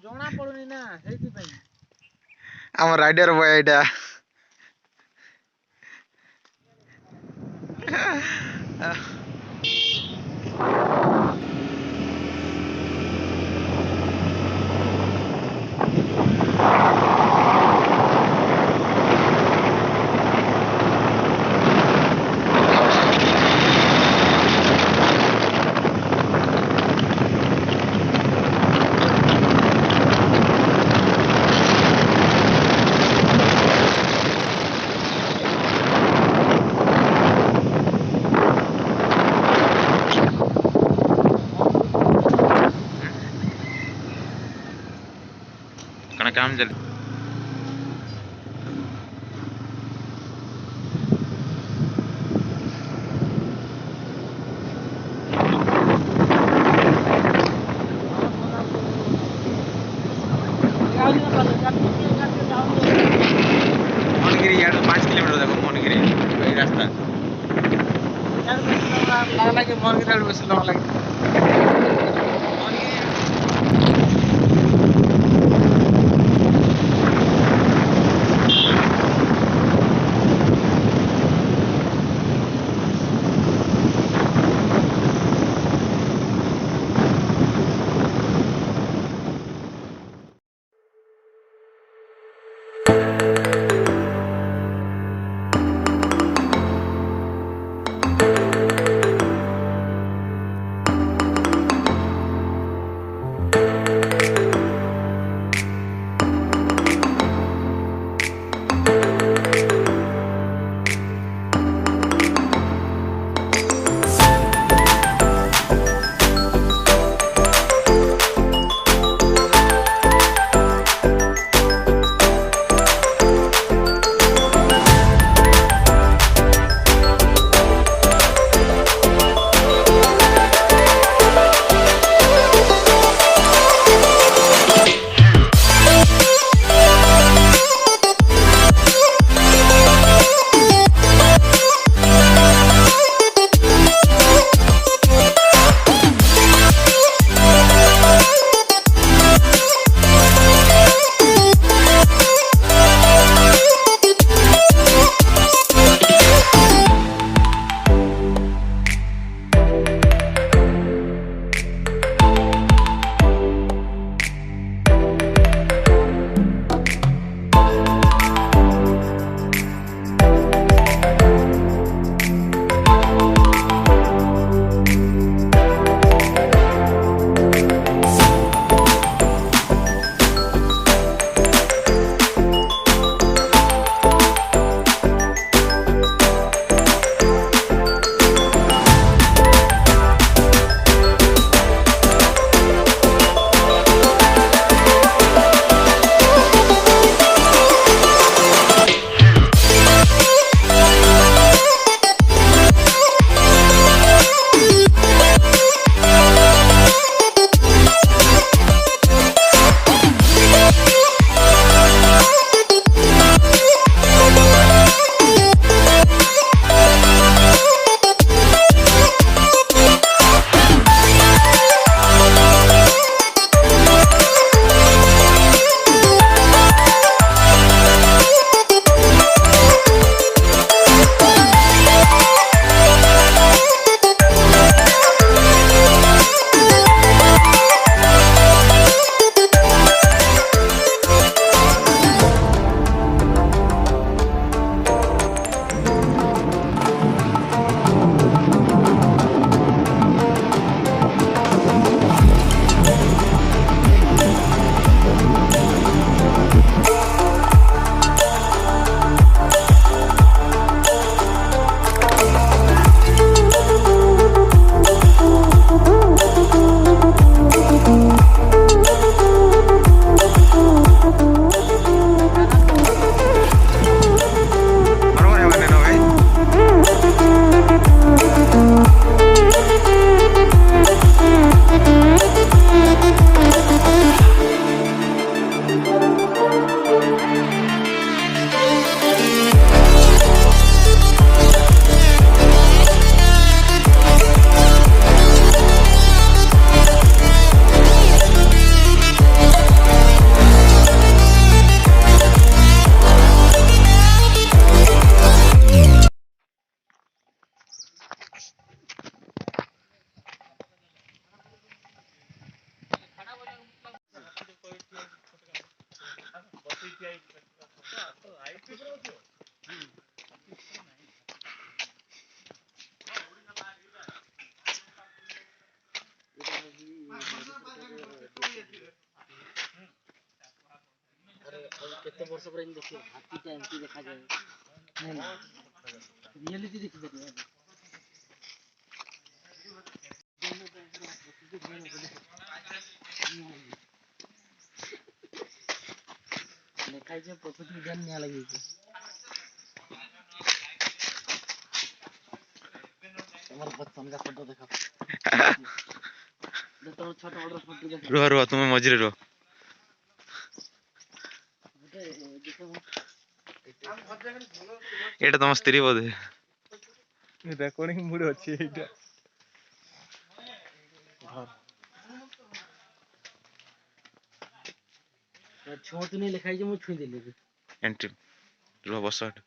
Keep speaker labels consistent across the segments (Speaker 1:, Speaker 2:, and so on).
Speaker 1: ଜଣା ପଡୁନି ନା ସେଇଥିପାଇଁ।
Speaker 2: ଆମ ରାଇଡର ବୟ ଏଇଟା। कण काम चल मोहनगिरी यार 5 किलोमीटर देखो मोहनगिरी वही रास्ता
Speaker 1: लागला कि मोहनगिरी आडू बेसी लंबा लागे।
Speaker 3: କେତେ ବର୍ଷ ପରେ ଏମିତି ଦେଖିବ ହାତୀଟା ଏମିତି ଦେଖାଯାଏ ରିଆଲିଟି ଦେଖିପାରିବ ଲେଖାଇছে ପ୍ରକୃତି ଉଦ୍ୟାନ ନିଆଁ ଲାଗିଛି ତମର ତମକା ଫଟୋ ଦେଖ ଯେତେବେଳେ ଛୋଟ ବଡ ଫଟୋ ଦେଖ
Speaker 2: ରୁହ ତୁମେ ମଝିରେ ରୁହ। ଏଇଟା ତମ ସ୍ତ୍ରୀ ବୋଧେ?
Speaker 1: ରେକର୍ଡିଂ ମୁଡ୍ ଅଛି ଏଇଟା।
Speaker 3: ଛୁଅନ୍ତୁ ନେଇ ଲେଖା ହେଇଛି ମୁଁ ଛୁଇଁଦେଲି
Speaker 2: ଏଣ୍ଟ୍ରି ରୁହ ବସ ଏଠି।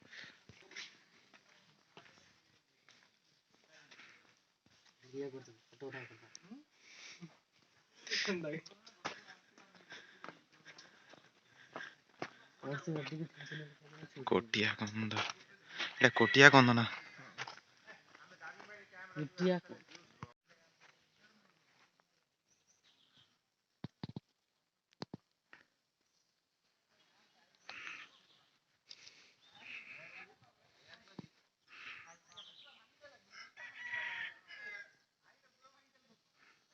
Speaker 2: କୋଟିଆ କନ୍ଧ ଏଇଟା କୋଟିଆ କନ୍ଧ ନା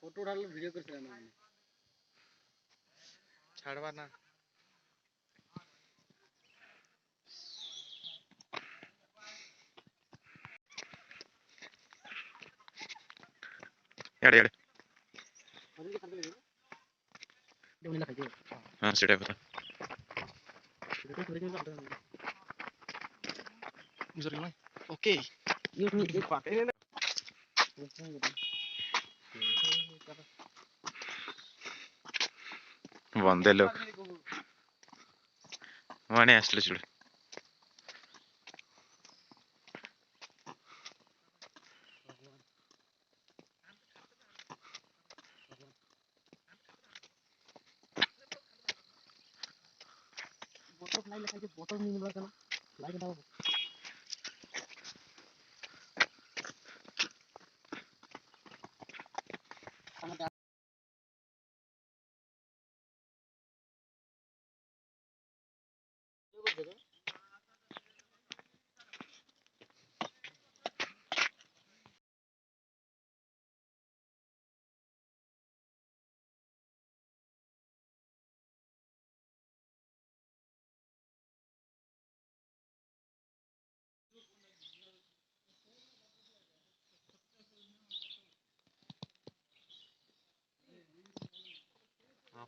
Speaker 3: फोटो डाल वीडियो कर चलाना है
Speaker 1: ଛାଡବା ନା
Speaker 2: ଇଆଡେ ଇଆଡେ
Speaker 3: डोने लगा दे
Speaker 2: ହଁ ସେଇଟା କଥା।
Speaker 1: ଓକେ
Speaker 3: ये तो एक
Speaker 2: ବନ୍ଦେ ଲୋକ ମାନେ ଆସିଲେ ଚୁଡ
Speaker 3: बटरफ्लाई लगा के बटर नहीं मिला था लाइक डाल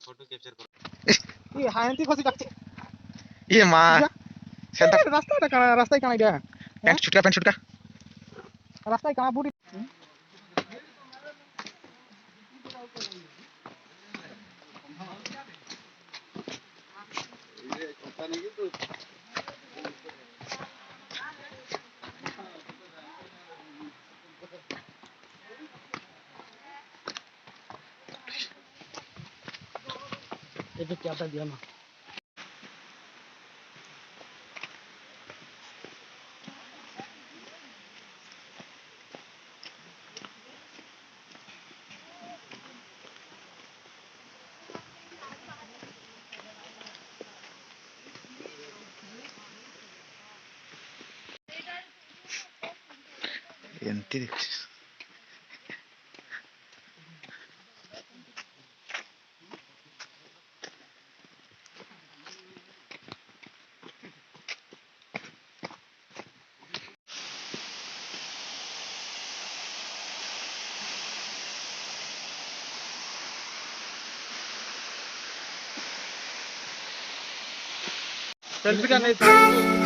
Speaker 2: फोटो कैप्चर कर
Speaker 1: ये हायंती फसी काटছে
Speaker 2: ये मां
Speaker 1: সেটা রাস্তাটা কানা রাস্তায় কানা এটা
Speaker 2: पैंट छुटका
Speaker 1: রাস্তায় কানা বুড়ি
Speaker 3: ये तो क्या था दिया ना
Speaker 2: ଏମିତି ଦେଖୁଛି
Speaker 1: সেলফিটা নেই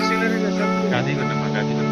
Speaker 1: সিনারি সেলফি
Speaker 2: ଗାଧେଇ ଗଲା ମା ଗାଧେଇ ଗଲା